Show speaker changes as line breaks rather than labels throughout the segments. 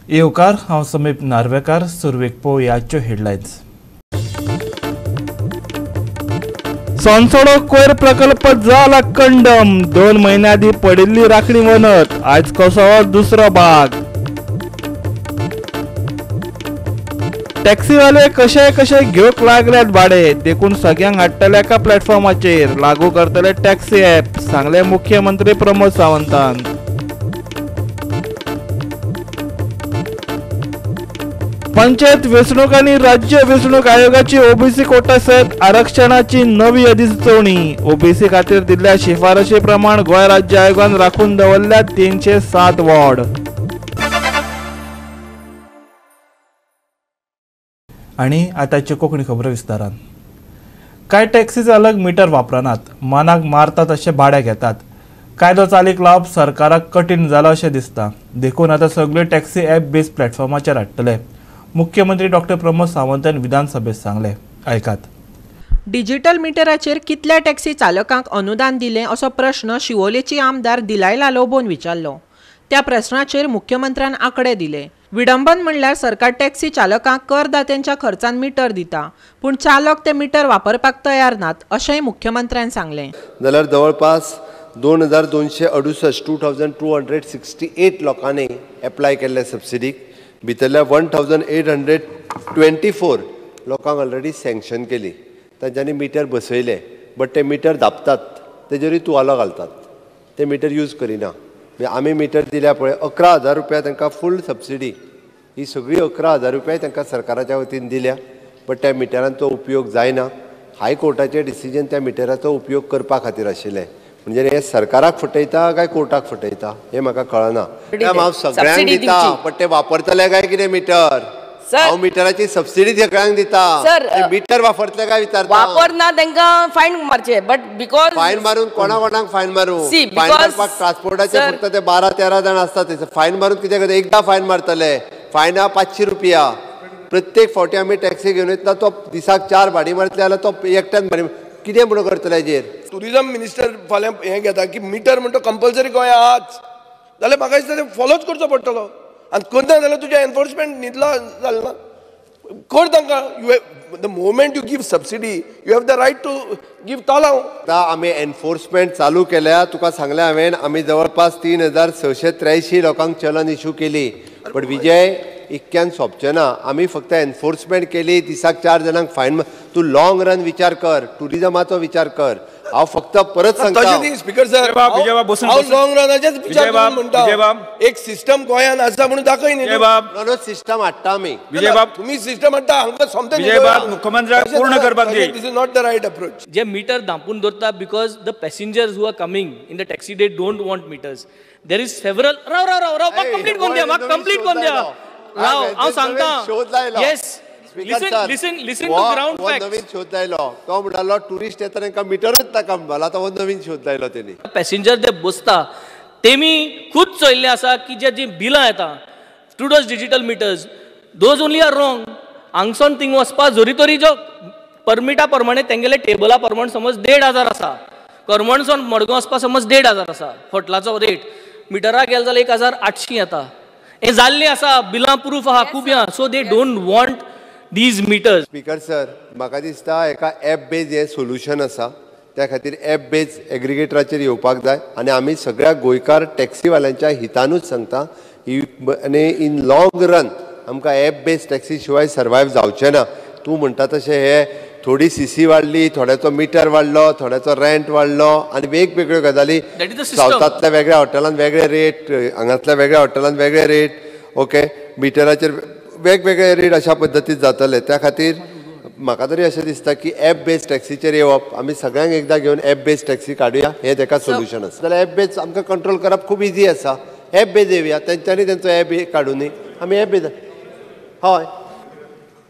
येवकार हांव समीप नार्वेकार. सुरवेक पळोवया आजच्यो हेडलायन्स. सांसोडो कोयर प्रकल्प जाला कंडम. 2 महिन्या आदी पडिल्ली राखणी वनत आज कोसळ्ळो दुसरो भाग. टॅक्सीवाले कशे घेवंक लागल्यात भाडे. देखून सगळ्यांक हाडटले एका प्लॅटफॉर्माचेर लागू करतले टॅक्सी ॲप, सांगले मुख्यमंत्री प्रमोद सावंतान. पंचायत वेंचणूक आनी राज्य वेंचणूक आयोगाची ओबीसी कोटा सयत आरक्षणाची नवी अधिसुचोवणी. ओबीसी खातीर दिल्ल्या शिफारशी प्रमाण गोंय राज्य आयोगान राखून दवरल्या 307 वॉर्ड. आनी आतांच्यो कोंकणी खबरो विस्तारान. कांय टॅक्सी चालक मिटर वापरनात, मनाक मारतात अशें भाडे घेतात. कायदो चालीक लावप सरकाराक कठीण जालो अशें दिसता. देखून आतां सगळ्यो टॅक्सी ॲप बेज प्लॅटफॉर्माचेर हाडटले. मुख्यमंत्री डॉ प्रमोद सावंतान विधानसभेत सांगले. ऐकात.
डिजिटल मिटराचेर कितल्या टॅक्सी चालकांक अनुदान दिलें असो प्रश्न शिवोलेची आमदार दिलाई लालोबोन विचारलो. त्या प्रश्नाचेर मुख्यमंत्र्यान आंकडे दिले. विडंबन म्हणल्यार सरकार टॅक्सी चालकांक करदात्यांच्या खर्चान मिटर दिता, पूण चालक ते मिटर वापरपाक तयार नात अशेंय मुख्यमंत्र्यान सांगलें.
जाल्यार जवळपास 2268 2268 लोकांनी एप्लाय केल्ले सबसिडीक. भितरल्या 1824 लोकांक ऑलरेडी सँक्शन केली. तांच्यांनी मिटर बसयले, बट ते मिटर धापतात, तेजेरूय तुवालो घालतात. ते मिटर यूज करिना. आमी मिटर दिल्या पळय 11,000 रुपया तांकां फूल सबसिडी. ही सगळी 11,000 रुपया तांकां सरकाराच्या वतीन दिल्या, बट त्या मिटरांचो उपयोग जायना. हायकोर्टाचें डिसिजन त्या मिटराचो उपयोग करपा खातीर आशिल्लें. म्हणजे हे सरकाराक फटयता काय कोर्टाक फटयता हे म्हाका कळना. हांव सगळ्यांक दिता, बट ते वापरतले काय कितें मिटर? हांव मिटराची सबसिडी सगळ्यांक दिता. मिटर वापरतले काय विचारता.
वापरना तांकां फायन मारचे. बट बिकॉज
फायन मारून कोणाक फायन मारूं? फायन मारपाक ट्रान्सपोर्टाचे फक्त ते 12-13 जाण असतात. फायन मारून कितें करता? एकदां फायन मारतले. फायना 500 रुपया. प्रत्येक फावटी आमी टॅक्सी घेवन येता, तो दिसाक 4 भाडी मारतले जाल्यार तो एकट्यान भाडी कितें म्हणून करतले हेजेर?
टुरिझम मिनिस्टर फाल्यां हें घेता की मिटर म्हणटा कंपल्सरी गोंया आहाच, जाल्यार म्हाका दिसता तें फॉलोच करचो पडटलो. आनी करना जाल्यार तुजें एनफोर्समेंट न्हिदला जालें ना. कर तांकां. The moment you give subsidy you have the right to give तोलाव.
आतां आमी एनफोर्समेंट चालू केल्या. तुका सांगलें हांवें, आमी जवळपास 3683 लोकांक चलन इश्यू केली. बट विजय इतक्यान सोंपचें ना. आमी फक्त एनफोर्समेंट केली, दिसाक 4 जाणांक फायन. तूं लॉंग रन विचार कर, टुरिझमाचो विचार कर. हांव फक्त परत सांगता
स्पीकर सर, हांव लॉंग रनाचेच विचार करून म्हणटा. एक सिस्टम गोंयान आसा म्हणून दाखय न्ही.
सिस्टम हाडटा आमी.
तुम्ही सिस्टम हाडटा हांगा सोमते
मुख्यमंत्र्याक पूर्ण करपाक जाय.
This is not the right approach.
जे मिटर धांपून दवरता because the passengers who are coming in the taxi they don't want meters. There is several. राव म्हाका कंप्लीट कोन्न द्या. राव हांव सांगता. Yes, listen to ground facts.
नवीन शोध लायलो. तो म्हणटालो टुरिस्ट येता तांकां मिटरच नाका म्हणून. आतां हो नवीन शोध लायलो तेणी.
पॅसेंजर जे बसता तेमी खूद चोयल्ले आसा की जी बिलां येता today's digital meters those only are wrong. हांगसून थिंग वचपा जोरी तोरी जो परमिटा प्रमाणे तेंगेले टेबला प्रमाणे समज 1,500 आसा. करमणसून मडगांव वचपा समज 1,500 आसा होटलाचो रेट. मिटराक गेले जाल्यार 1,800 येता. हे जाल्लें आसा. बिलां प्रूफ आहा खूब आहा. So they don't want these meters.
Speaker sir, म्हाका दिसता एका ॲप बेज हे सोल्युशन आसा. त्या खातीर ॲप बेज एग्रिगेटराचेर येवपाक जाय. आनी आमी सगळ्या गोंयकार टॅक्सीवाल्यांच्या हितानूच सांगता. आनी इन लॉंग रन आमकां ॲप बेज टॅक्सी शिवाय सर्वायव जावचें ना. तूं म्हणटा तशें हे थोडी सीसी वाडली, थोड्याचो मिटर वाडलो, थोड्याचो रेंट वाडलो आनी वेगवेगळ्यो गजाली. सावथांतल्या वेगळ्या हॉटेलांत वेगळे रेट, हांगातल्या वेगळ्या हॉटेलांत वेगळे रेट. ओके, मिटराचेर वेगवेगळे रेट अशा पद्दतीन जातले. त्या खातीर म्हाका तरी अशें दिसता की ॲप बेज टॅक्सीचेर येवप. आमी सगळ्यांक एकदां घेवन ॲप बेज टॅक्सी काडुया. हें तेका सोल्युशन आसा. जाल्यार ॲप बेज आमकां कंट्रोल करप खूब इजी आसा. ॲप बेज येवया. तेंच्यांनी तेंचो ॲप काडूनी आमी ॲप बेज. हय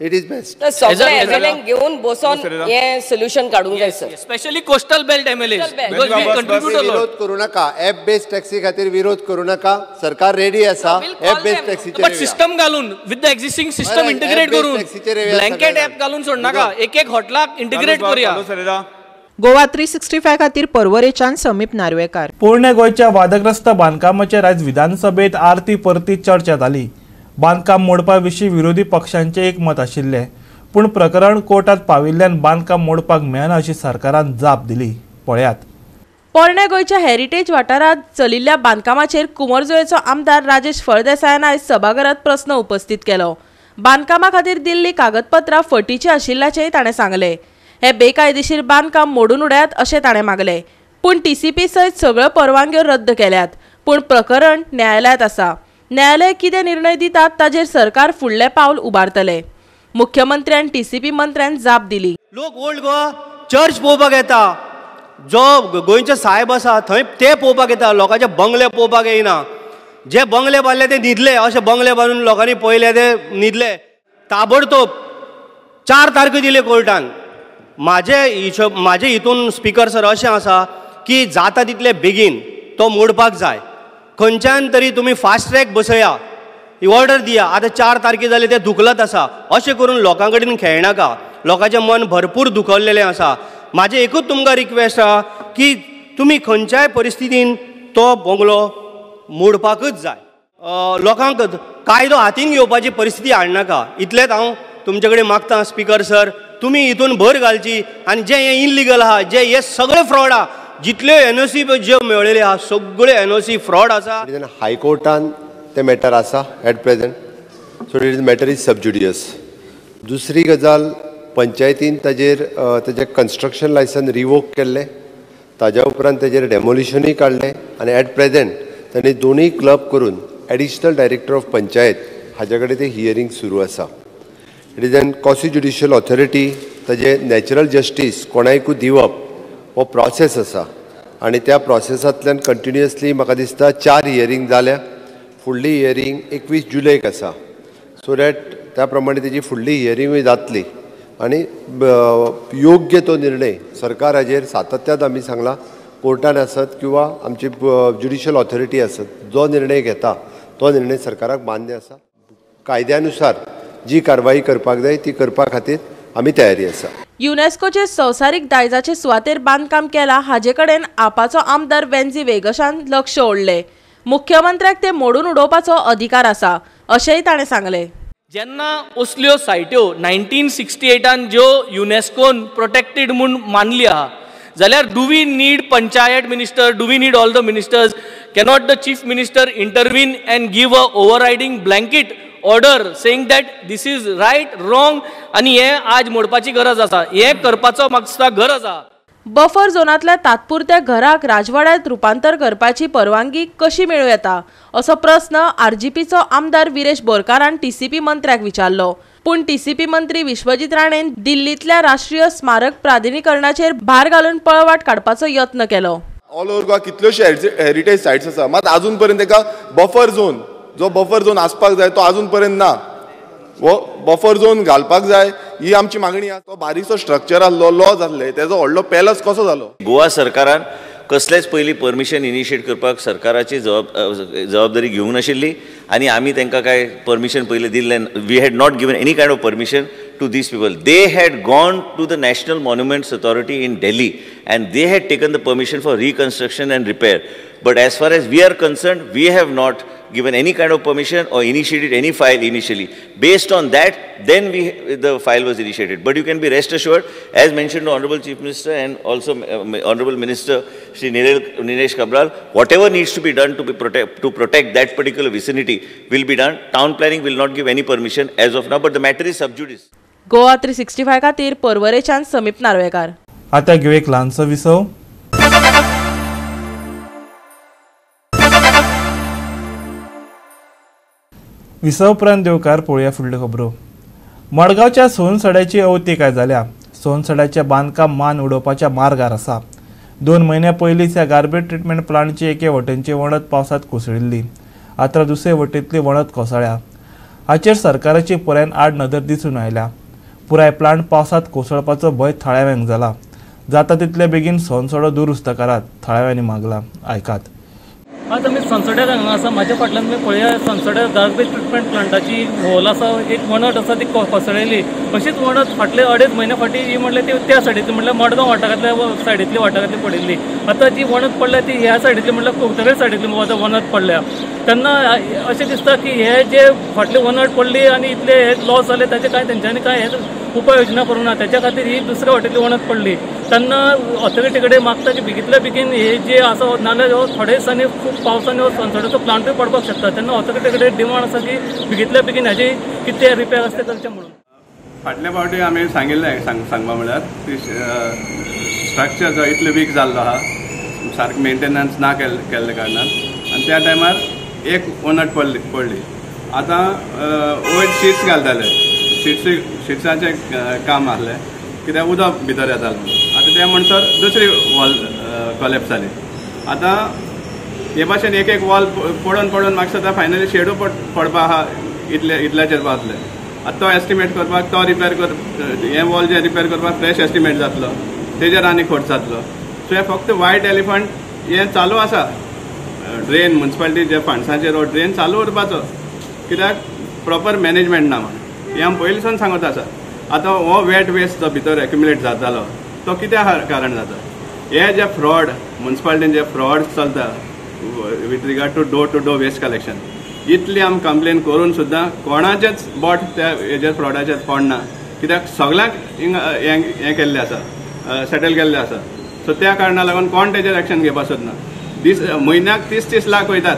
इट इज बेस्ट.
तर सगळे
as a-
MLA घेऊन बसून हे सोल्युशन काढूंक जाय sir.
Specially coastal belt MLAs
Coastal belt.
because we contribute a lot.
विरोध करू नका. ऍप बेस्ड टॅक्सी खातीर विरोध करू नका. सरकार रेडी आसा
We'll call
app based
them.
टॅक्सीचेर
बट
येवया.
सिस्टम घालून विथ द एक्झिस्टिंग सिस्टम
बरं,
इंटिग्रेट
app-based
करून
taxi-चेर येवया
ब्लँकेट
सगळ्यांना.
ऍप घालून सोड नाका. एक हॉटलाक इंटिग्रेट करूया.
गोवा 365 खातीर पर्वरेच्यान समीप नार्वेकार.
पुणे गोंयच्या वादग्रस्त बांदकामाचेर आयज विधानसभेत आरती परती चर्चा जाली. बांदकाम मोडपा विशीं विरोधी पक्षांचे एकमत आशिल्ले, पूण प्रकरण कोर्टात पाविल्ल्यान बांदकाम मोडपाक मेळना अशी सरकारान जाप दिली. पळयात.
पोरण्या गोंयच्या हेरिटेज वाठारांत चलिल्ल्या बांदकामाचेर कुंवरजुंवेचो आमदार राजेश फळदेसायान आयज सभाघरांत प्रस्न उपस्थित केलो. बांदकामा खातीर दिल्ली कागदपत्रां फटीची आशिल्ल्याचेंय ताणें सांगलें. हे बेकायदेशीर बांदकाम मोडून उडयात अशें ताणें मागलें. पूण TCP सयत सगळ्यो परवानग्यो रद्द केल्यात. पूण प्रकरण न्यायालयांत आसा. न्यायालय कितें निर्णय दितात ताचेर सरकार फुडलें पावल उबारतले. मुख्यमंत्र्यान TCP मंत्र्यान जाप दिली.
लोक ओल्ड गोवा चर्च पळोवपाक येता, जो गोंयचे साहेब आसा थंय ते पळोवपाक येता, लोकांचे बंगले पळोवपाक येयना. जे बंगले बांदले ते न्हिदले, अशे बंगले बांदून लोकांनी पळयले ते न्हिदले. ताबडतोब 4 तारखे दिले कोर्टान. म्हाजे हितून स्पीकर सर अशें आसा की जाता तितले बेगीन तो मोडपाक जाय. खंयच्यान तरी तुमी फास्ट ट्रॅक बसया, ही ऑर्डर दिया. आतां 4 तारखे जाले ते दुखलत आसा. अशें करून लोकां कडेन खेळनाका. लोकांचें मन भरपूर दुखल्लेलें आसा. म्हाजें एकूच तुमकां रिक्वेस्ट आहा की तुमी खंयच्याय परिस्थितीन तो बंगलो मोडपाकच जाय. लोकांक कायदो हातीन घेवपाची परिस्थिती हाडनाका. इतलेंच हांव तुमचे कडेन मागतां स्पीकर सर, तुमी हितून भर घालची आनी जे हे इनलिगल आहा, जे हे सगळे फ्रॉड आहा, जितल्यो NOC ज्यो मेळयल्यो आहा सगळ्यो NOC फ्रॉड आसा.
हायकोर्टान ते मॅटर आसा at present, so it is matter is sub judice. दुसरी गजाल, पंचायतीन ताजेर कन्स्ट्रक्शन लायसन रिवोक केल्लें, ताज्या उपरांत ताजेर डेमोलिशनूय काडलें आनी एट प्रेझेंट तांणी दोनूय क्लब करून एडिशनल डायरेक्टर ऑफ पंचायत हाजे कडेन ते हियरींग सुरू आसा. It is an quasi judicial authority, ताजे नॅचरल जस्टीस कोणायकूय दिवप हो प्रोसेस आसा आनी त्या प्रोसेसांतल्यान कंटिन्युअसली म्हाका दिसता 4 हियरींग जाल्या. फुडली हियरींग 21 जुलैक आसा. सो दॅट त्या प्रमाणे तेजी फुडली हियरींगूय जातली आनी योग्य तो निर्णय सरकार हाजेर सातत्यान आमी सांगला कोर्टान आसत किंवा आमची ज्युडिशियल ऑथॉरिटी आसत, जो निर्णय घेता तो निर्णय सरकाराक मान्य आसा. कायद्यानुसार जी कारवाई करपाक जाय ती करपा खातीर आमी तयारी आसा.
युनेस्कोचे संवसारीक दायजाचे सुवातेर बांदकाम केला हाजे कडेन आपाचो आमदार वेन्झी वेगशान लक्ष ओडले. मुख्यमंत्र्याक ते मोडून उडोवपाचो अधिकार आसा अशेंय ताणें सांगलें.
जेन्ना असल्यो सायट्यो 1968 ज्यो युनेस्कोन प्रोटेक्टेड म्हूण मानली आहा, जाल्यार do we need panchayat minister, do we need all the ministers, cannot the chief minister intervene and give a overriding blanket order saying that this is right wrong आनी हे आज मोडपाची गरज आसा, हे करपाचो म्हाका दिसता गरज आहा.
बफर झोनांतल्या तात्पुरत्या घराक राजवाड्यात रुपांतर करपाची परवानगी कशी मेळूं येता असो प्रस्न RGPचो आमदार विरेश बोरकारान TCP मंत्र्याक विचारलो. पूण TCP मंत्री विश्वजीत राणेन दिल्लीतल्या राष्ट्रीय स्मारक प्राधिकरणाचेर भार घालून पळवाट काडपाचो यत्न केलो.
ऑल ओव्हर गोवा कितल्योशे हेरिटेज सायट्स आसा, मात अजून पर्यंत ताका बफर झोन आसपाक जाय तो अजून पर्यंत ना. वो बफर झोन घालपाक जाय ही आमची मागणी आसा. तो बारीकसो स्ट्रक्चर आसलो, लॉ जाल्ले, तेजो व्हडलो पॅलस कसो जालो.
गोवा सरकारान कसलेच पयलीं परमिशन इनिशिएट करपाक सरकाराची जबाबदारी घेवंक नाशिल्ली आनी आमी तांकां काय परमिशन पयलीं दिल्लें. We had not given any kind of permission to these people. They had gone to the National Monuments Authority in Delhi and they had taken the permission for reconstruction and repair. But as far as we are concerned, we have not given any kind of permission or initiated any file initially. Based on that, then the file was initiated. But you can be rest assured, as mentioned to Honorable Chief Minister and also Honorable Minister Shri Nilesh Kabral, whatever needs to be done to protect that particular vicinity will be done. Town planning will not give any permission as of now, but the matter is sub judice.
Goa 365 खातीर पर्वरेच्यान समीप नार्वेकार.
आता घेऊ एक ल्हानसो विसव. विसव उपरांत देवकार पळोवया फुडल्यो खबरो. मडगांवच्या सोनसड्याची अवतिकाय जाल्या. सोनसड्याचे बांदकाम मान उडोवपाच्या मार्गार आसा. 2 म्हयन्या पयलींच ह्या गार्बेज ट्रिटमेंट प्लांटची एके वटेनची वणत पावसांत कोसळिल्ली. आतां दुसरे वटेंतली वणत कोसळ्ळ्या. हाचेर सरकाराची पुरायन आड नदर दिसून आयल्या. पुराय प्लांट पावसात कोसळपाचो भंय थळाव्यांक जाला. जाता तितले बेगीन सोनसडो दुरुस्त करात, थळाव्यांनी मागला. आयकात.
आज आमी सनसड्याक हांगा आसा. म्हाज्या फाटल्यान तुमी पळया सनसड्या गार्बेज ट्रिटमेंट प्लांटाची होल आसा. एक वणट आसा ती कोसळिल्ली. अशीच वणट फाटले 2.5 म्हयने फाटीं ही म्हणल्यार ती त्या सायडींतली म्हणल्यार मडगांव वाठारांतल्या सायडींतली वाठारांतली पडिल्ली. आतां जी वणट पडल्या ती ह्या सायडींतली म्हणल्यार कोथळे सायडींतली वणट पडल्या. तेन्ना अशें दिसता की हे जे फाटली वणट पडली आनी इतले हे लॉस जाले ताचे कांय तेंच्यांनी कांय हे उपाय योजना करूं ना. त्याच्या खातीर ही दुसऱ्या वाटेंतली वणट पडली. तेन्ना ऑथॉरिटी कडेन मागता की बेगींतल्या बेगीन हे जे आसा नाल्यार थोड्या दिसांनी खूब पावसांनी सनसड्याचो प्लांटूय पडपाक शकता. तेन्ना ऑथॉरिटी कडेन डिमांड आसा की बेगींतल्या बेगीन हाजी कितें रिपेर आसता तें करचें म्हणून.
फाटल्या फावटी आमी सांगिल्लें सांगपा म्हळ्यार स्ट्रक्चर जो इतलो वीक जाल्लो आहा, सारको मेंटेनन्स ना केल्ले कारणान, आनी त्या टायमार एक वणट पडली. आतां वयर शीट्स घालताले, शिट्साचें काम आसलें कित्याक उदक भितर येतालें. आतां त्या म्हणसर दुसरी वॉल कॉलेप्स जाली. आतां हे भाशेन एक वॉल पडोवन म्हाका सुद्दां फायनली शेडू पडपा आहा इतल्याचेर पावतले. आतां तो एस्टिमेट करपाक तो रिपेर हे वॉल जे रिपेर करपाक फ्रेश एस्टिमेट जातलो, तेजेर आनी खर्च जातलो. सो हे फक्त वायट एलिफंट हे चालू आसा. ड्रेन म्युन्सिपालिटी जे फंड्साचेर हो ड्रेन चालू उरपाचो, कित्याक प्रॉपर मॅनेजमेंट ना म्हणून हे आमी पयलींसून सांगत आसा. आतां हो वेट वेस्ट जो भितर एक्युमुलेट जातालो तो कित्या कारण जाता? हे जे फ्रॉड म्युन्सिपालिटीन जे फ्रॉड चलता with regard to door waste collection, इतली आमी कंप्लेन करून सुद्दां कोणाचेच बोट त्या हेजेर फ्रॉडाचेर पडना. कित्याक सगळ्यांक हें केल्लें आसा, सेटल केल्लें आसा. सो त्या कारणाक लागून कोण तेजेर एक्शन घेवपाक सोदना. म्हयन्याक 30 लाख वयतात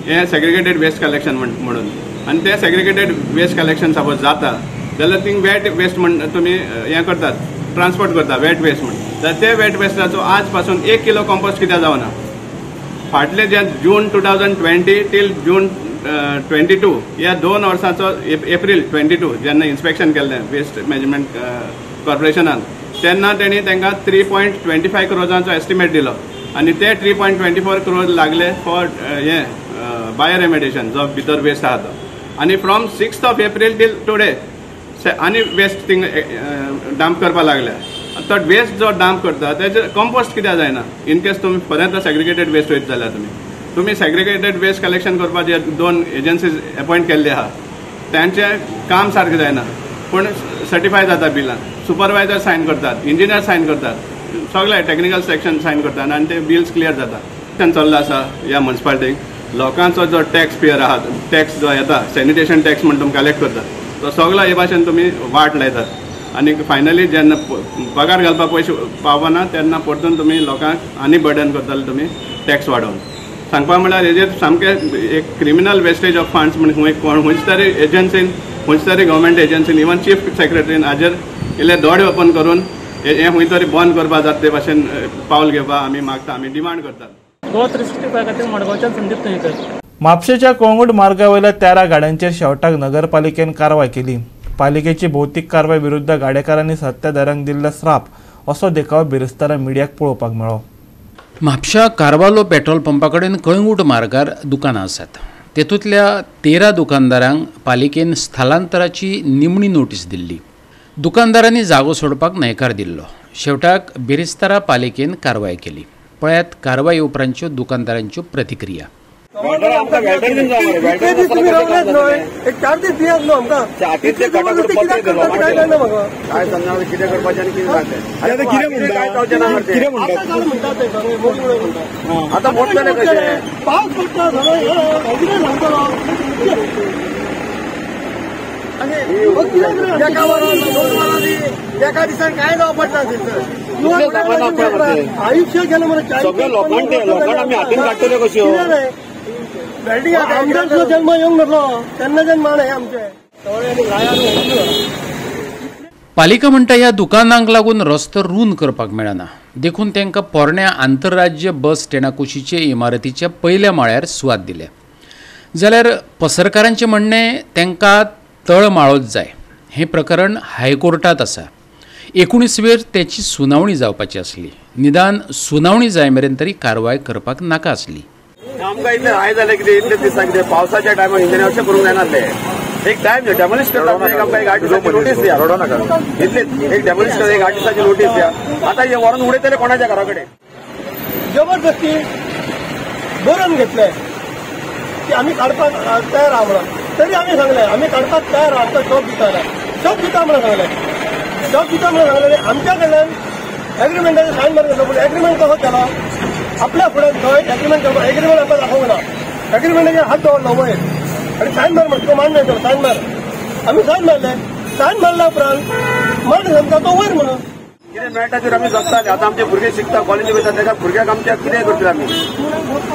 हें सेग्रिगेटेड वेस्ट कलेक्शन म्हणून. आनी तें सेग्रिगेटेड वेस्ट कलेक्शन सपोज जाता जाल्यार थिंग वेट वेस्ट म्हण तुमी हें करतात, ट्रान्सपोर्ट करता वेट वेस्ट म्हणून. जाल्यार ते वेट वेस्टाचो आज पासून 1 किलो कंपोस्ट कित्याक जावना? फाटले जे जून 2020 टील जून 22 ह्या 2 वर्सांचो एप्रील 22 जेन्ना इन्स्पेक्शन केल्लें वेस्ट मॅनेजमेंट कॉर्पोरेशनान, तेन्ना तेणी तांकां 3.25 क्रोजांचो एस्टिमेट दिलो. आनी ते 3.24 क्रोज लागले फॉर हें बायो रेमेडिएशन जो भितर वेस्ट आहा तो. आनी फ्रॉम 6 एप्रील टील टुडे आनी वेस्ट थिंग डंप करपाक लागले. तो वेस्ट जो डंप करता तेजे कंपोस्ट कित्याक जायना? इन केस तुमी पर्यंत सेग्रिगेटेड वेस्ट वयता जाल्यार तुमी सेग्रिगेटेड वेस्ट कलेक्शन करपाक जे 2 एजन्सीज अपॉयंट केल्ले आहा तांचें काम सारकें जायना. पूण सर्टिफाय जाता बिलां, सुपरवायझर सायन करतात, इंजिनियर सायन करतात, सगळे टेक्निकल सेक्शन सायन करतात आनी ते बिल्स क्लियर जाता. चल्ला आसा ह्या म्युन्सिपालिटीक. लोकांचो जो टॅक्स पेयर आहा, टॅक्स जो येता सॅनिटेशन टॅक्स म्हणून तुमी कलेक्ट करतात, तो सगळो हे भाशेन तुमी वाट लायतात. आनी फायनली जेन्ना पगार घालपाक पयशे पावना तेन्ना परतून तुमी लोकांक आनी बर्डन करताले तुमी टॅक्स वाडोवन. सांगपा म्हळ्यार हेजेर सामकें एक क्रिमिनल वेस्टेज ऑफ फंड्स म्हणून खंयच तरी एजन्सीन, खंयच तरी गव्हर्मेंट एजन्सीन, इवन चीफ सेक्रेटरीन हाजेर इल्ले दोळे ओपन करून हे खंय तरी बंद करपा जाता ते भाशेन पावल घेवपा आमी मागता, आमी डिमांड करतात. गोवा 365 खातीर मडगांवच्यान संदीप न्हयकर.
म्हापशेच्या कोंगूट मार्गावयल्या 13 गाड्यांचेर शेवटाक नगरपालिकेन कारवाय केली. पालिकेची भौतीक कारवाय विरुद्ध गाडेकारांनी सत्ताधाऱ्यांक दिल्ले श्राप असो देखाव बिरेस्तारा मिडियाक पळोवपाक मेळ्ळो.
म्हापशा कारवालो पेट्रोल पंपा कडेन कळंगूट मार्गार दुकानां आसात. तेतूंतल्या 13 दुकानदारांक पालिकेन स्थलांतराची निमणी नोटीस दिल्ली. दुकानदारांनी जागो सोडपाक न्हयकार दिल्लो. शेवटाक बिरेस्तारा पालिकेन कारवाय केली. पळयात कारवाय उपरांतच्यो दुकानदारांच्यो प्रतिक्रिया.
एका दिसान काय जावं पडटा आयुष्य गेलं मला सगळ्या लोकांना आम्ही हातीन काडटल्यो कश्यो बिल्डिंग आमदारचो जन्म येवंक नासलो तेन्ना जन्म नाही आमचे.
पालिका म्हणटा ह्या दुकानांक लागून रस्तो रूंद करपाक मेळना. देखून तांकां पोरण्या आंतरराज्य बस स्टँडा कुशीचे इमारतीच्या पयल्या माळ्यार सुवात दिल्या. जाल्यार पसरकारांचें म्हणणें तांकां तळ माळोच जाय. हें प्रकरण हायकोर्टात आसा. 19वेर तेची सुनावणी जावपाची आसली. निदान सुनावणी जाय मेरेन तरी कारवाय करपाक नाका आसली.
आमकां इतलें हाय जालें कितें इतले दिसां कितें पावसाच्या टायमार इंजिनियर अशें करूंक जायनासलें.
एक टाइम डेमोलिश करता एक आमकां एक 8 दिसांची नोटीस दिया इतलीच एक डेमोलिश करता एक 8 दिसांची नोटीस दिया आतां हे व्हरून उडयतले कोणाच्या घरा कडेन
जबरदस्ती बरोवन घेतले की आमी काडपाक तयार आहा म्हणून तरी आमी सांगले आमी काडपाक तयार आहा आमकां जॉब दिता म्हणून सांगले जॉब दिता म्हणून सांगले आमच्या कडल्यान एग्रीमेंटाचेर सायन मारलो पूण एग्रीमेंट कसो केलो आपल्या फुड्यान थंय एग्रीमेंट करपाक एग्रीमेंट आमकां दाखोवंक ना एग्रीमेंटाचेर हात दवरलो वयर आनी सायन मार म्हणटा मान मेळटलो सायन मार आमी सायन मारले सायन मारल्या उपरांत मान सांगता तो वयर म्हणून
कितें मेळटा तर आमी जगताले आतां आमचे भुरगे शिकता कॉलेजी वयता ताका भुरग्याक आमच्या कितें करतले आमी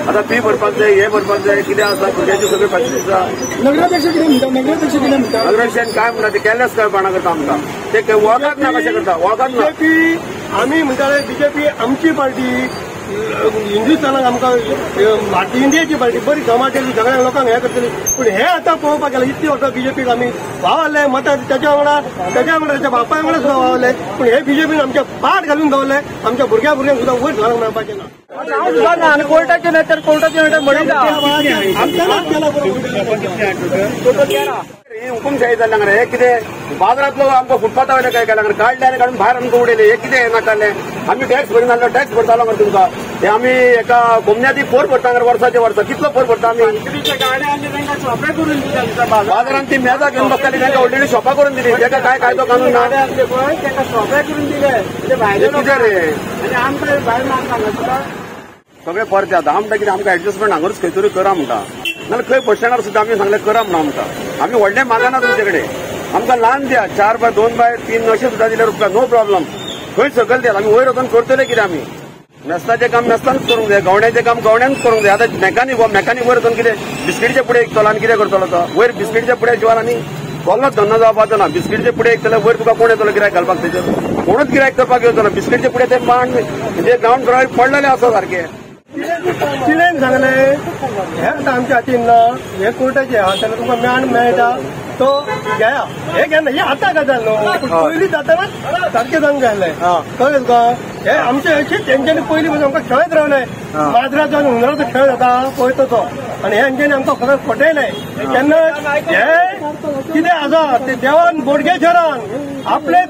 आतां फी भरपाक जाय हे भरपाक जाय कितें आसा भुरग्याची सगळी फॅसिलिटीज आसा नगराध्यक्ष कितें म्हणटा नगराध्यक्षान काय म्हणटा ते केल्याच कळपाना करता आमकां ते वळखच ना कशें करता वळखच ना बीजेपी आमी म्हणटाले बीजेपी आमची पार्टी हिंदुस्थानाक आमकां भारतीय इंडियाची पार्टी बरी जमाटेली सगळ्या लोकांक हे करतली पूण हे आतां पळोवपाक गेल्यार इतली वर्सां बीजेपीक आमी वावरले मतां त्याच्या वांगडा त्याच्या बापाय वांगडा सुद्दां वावरले पूण हे बीजेपीन आमचे पाट घालून दवरले आमच्या भुरग्यांक सुद्दां वयर घालूंक मेळपाचें ना आनी कोर्टाचे न्हय तर कोर्टाचे हुकुमशाही जाल्ले हांगा हे कितें बाजारांतलो आमकां फुटपाथा वयले काय केला काडले आनी काडून भायर आमकां उडयले हे कितें हें नाकाडलें आमी टॅक्स भरी नासलो टॅक्स भरतालो मरे तुमकां हे आमी एका कोमन्याची फोर भरता मरे वर्साचे वर्सा कितलो फोर भरता आमी बाजारांत ती मेजां घेवन बसताली तांकां ऑलरेडी शॉपां करून दिली ताका काय कायदो कानून ना शॉपां करून दिले कितें रे आनी आमकां भायर मारता सगळे परते आतां आमकां कितें आमकां एडजस्टमेंट हांगूच खंय तरी करा म्हणटा नाल्यार खंय बस स्टँडार सुद्दां आमी सांगलें करा म्हणून आमकां आमी व्हडलें मागना तुमचे कडेन आमकां ल्हान द्या 4x2x3 अशें सुद्दां दिल्यार उपकार नो प्रॉब्लम खंय सकयल द्या आमी वयर वचून करतले कितें आमी मेस्ताचें काम मेस्तानूच करूंक जाय गवण्याचें काम गवण्यानूच करूंक जाय आतां मॅकानीक वयर वचून कितें बिस्किटचे पुढे एकतलो आनी कितें करतलो तो वयर बिस्किटचे पुढे जेवण आनी कोल्लोच धंदो जावपाचो ना बिस्किटचे पुढे एकतले वयर तुका कोण येतलो गिरायक घालपाक तेजेर कोणूच गिरायक करपाक येवचो ना बिस्किटचे पुढे ते मांड म्हणजे ग्रावंड फ्लोर पडलेले आसा सारके कितें सांगलें हे आतां आमच्या हातीन ना हे कोर्टाचे आहा तेन्ना तुमकां मेळ मेळटा तो घेया हे घेना हे आतां गजाल न्हू पयलीं जातानाच सारकें जावंक जाय आसलें कळ्ळें तुका हे आमचे अशेंच तेंच्यांनी पयलीं पासून आमकां खेळत रावले माजराचो आनी हुंदराचो खेळ जाता पळय तसो आनी हेंच्यांनी आमकां खरें फटयलें तेन्ना हे कितें आसा ते देवान बोडगेश्वरान आपले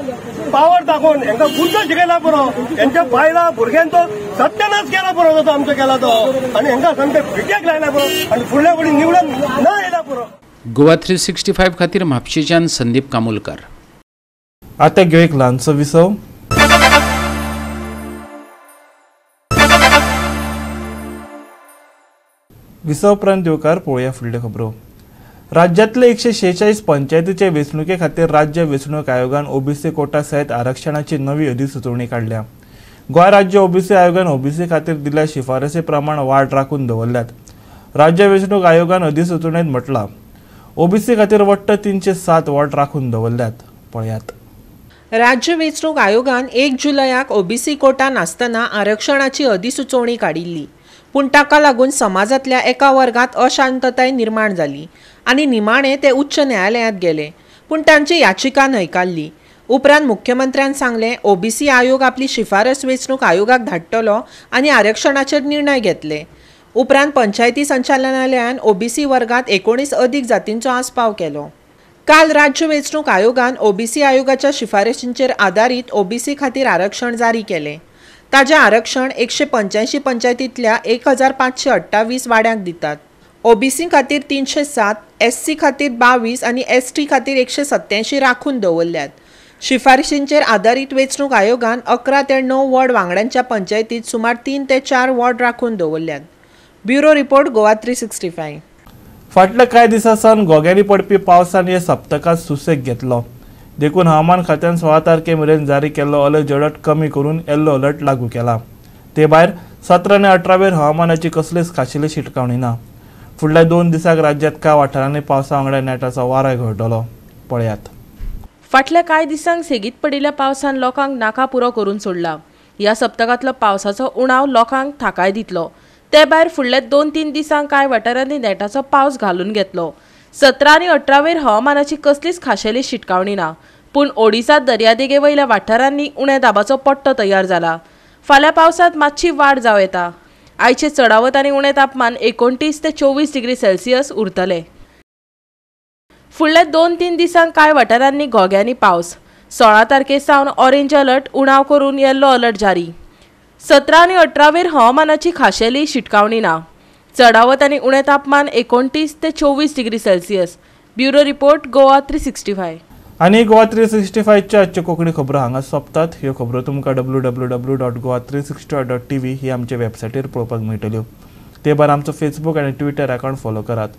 पावर दाखोवन हांकां बुद्ध शिकयला पुरो हेंच्या बायलां भुरग्यांचो सत्यानाश केला पुरो तो आमचो केला तो आनी हांकां सामकें फिट्याक लायला पुरो आनी फुडल्या फुडें निवडून ना येयला पुरो
गोवा 365 खातीर म्हापशेच्यान संदीप कामुलकार.
आता घेऊ एक ल्हानसो विसव. विसव उपरांत दिवकार पळोवया फुडल्यो खबरो. राज्यातले 146 पंचायतीचे वेंचणुके खातीर राज्य वेंचणूक आयोगान ओबीसी कोटा सयत आरक्षणाची नवी अधिसुचोवणी काडल्या. गोंय राज्य ओबीसी आयोगान ओबीसी खातीर दिल्ल्या शिफारसी प्रमाण वाड राखून दवरल्यात. राज्य वेंचणूक आयोगान अधिसुचोवणेंत म्हटलां ओबीसी खातीर वट्ट 307 वॉर्ड राखून दवरल्यात. पळयात.
राज्य वेंचणूक आयोगान 1 जुलयाक ओबीसी कोटा नासतना आरक्षणाची अधिसुचोवणी काडिल्ली. पूण ताका लागून समाजातल्या एका वर्गात अशांतताय निर्माण जाली आनी निमाणे ते उच्च न्यायालयांत गेले. पूण तांची याचिका न्हयकारली. उपरांत मुख्यमंत्र्यान सांगलें ओबीसी आयोग आपली शिफारस वेंचणूक आयोगाक धाडटलो आनी आरक्षणाचेर निर्णय घेतले. उपरांत पंचायती संचालनालयान ओबीसी वर्गात 19 अदीक जातींचो आस्पाव केलो. काल राज्य वेंचणूक आयोगान ओबीसी आयोगाच्या शिफारशींचेर आदारीत ओबीसी खातीर आरक्षण जारी केलें. ताजें आरक्षण 185 पंचायतींतल्या 1528 वाड्यांक दितात. ओबीसी खातीर 307, एससी खातीर 22 आनी एसटी खातीर 187 राखून दवरल्यात. शिफारशींचेर आदारीत वेंचणूक आयोगान 11 ते 9 वॉर्ड वांगड्यांच्या पंचायतींत सुमार 3 ते 4 वॉर्ड राखून दवरल्यात. Bureau report Goa 365.
फाटल्या कांय दिसां सावन गोग्यांनी पडपी पावसान हे सप्तकांत सुसेग घेतलो. देखून हवामान खात्यान 16 तारखे मेरेन जारी केल्लो ऑरेंज अलर्ट कमी करून येल्लो अलर्ट लागू केला. ते भायर 17 आनी 18 वेर हवामानाची कसलीच खाशेली शिटकावणी ना. फुडल्या 2 दिसांक राज्यांत कांय वाठारांनी पावसा वांगडा नेटाचो वारो घडटलो. पळयात.
फाटल्या कांय दिसांक सेगीत पडिल्ल्या पावसान लोकांक नाका पुरो करून सोडला. ह्या सप्तकांतलो पावसाचो उणाव लोकांक थाकाय दितलो. ते भायर फुडल्या 2-3 दिसांक कांय वाठारांनी नेटाचो पावस घालून घेतलो. 17 आनी 18 वेर हवामानाची कसलीच खाशेली शिटकावणी ना. पूण ओडिसा दर्यादेगे वयल्या वाठारांनी उण्या दाबाचो पट्टो तयार जाला. फाल्यां पावसांत मातशी वाड जावं येता. आयचे चडावत आनी उणें तापमान 29 ते 24 डिग्री सेल्सियस उरतले. फुडल्या 2-3 दिसांक कांय वाठारांनी घोग्यांनी पावस. 16 तारखे सावन ऑरेंज अलर्ट उणाव करून येल्लो अलर्ट जारी. 17 आनी 18 वेर हवामानाची खाशेली शिटकावणी ना. चडावत आनी उणें तापमान 29 ते 24 degree Celsius. Bureau report Goa 365.
आणि गोवा 365चे आजचे कोंकणी खबरो हांगा सोंपतात. ह्यो खबरो तुमकां www.goa365.tv ही आमच्या वेबसायटीर पळोवपाक मेळटल्यो. ते भायर आमचो फेसबूक आनी ट्विटर अकाउंट फॉलो करात.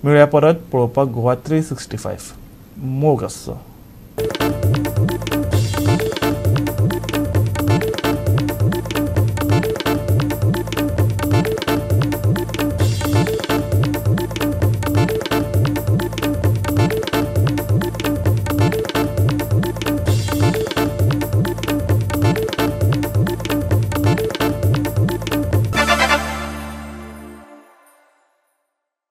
मेळुया परत पळोवपाक गोवा 365. मोग आसचो.